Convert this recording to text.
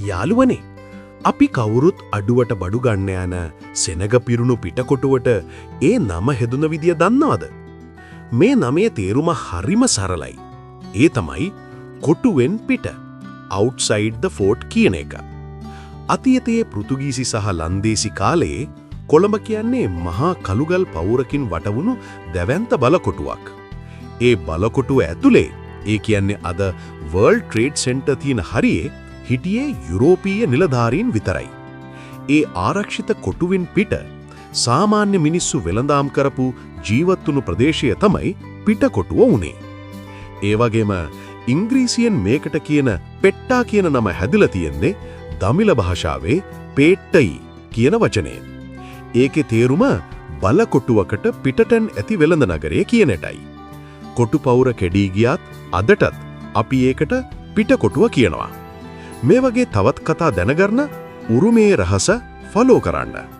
යාළුවනේ අපි කවුරුත් අඩුවට බඩු ගන්න යන සෙනග පිරුණු පිටකොටුවට ඒ නම හෙදුන විදිය දන්නවද? මේ නමේ තේරුම හරිම සරලයි. ඒ තමයි කොටුවෙන් පිට outside the fort කියන එක. අතීතයේ පෘතුගීසි සහ ලන්දේසි කාලයේ කොළඹ කියන්නේ මහා කළුගල් පවුරකින් වටවුණු දැවැන්ත බලකොටුවක්. ඒ බලකොටුව ඇතුලේ ඒ කියන්නේ අද World Trade Center තියෙන හරියේ හිටියේ යුරෝපීය නිලධාරීන් විතරයි. ඒ ආරක්ෂිත කොටුවෙන් පිට සාමාන්‍ය මිනිස්සු වෙළඳාම් කරපු ජීවත් වුණු ප්‍රදේශය තමයි පිටකොටුව උනේ. ඒ වගේම ඉංග්‍රීසියෙන් මේකට කියන පෙට්ටා කියන නම හැදිලා තියෙන්නේ දමිළ භාෂාවේ පේට්ටයි කියන වචනයෙන්. ඒකේ තේරුම බලකොටුවකට පිටටන් ඇති වෙළඳ නගරය කියන එකයි. කොටු පවුර කැඩී ගියත් අදටත් අපි ඒකට පිටකොටුව කියනවා. මේ වගේ තවත් කතා දැනගන්න උරුමේ රහස ෆලෝ කරන්න.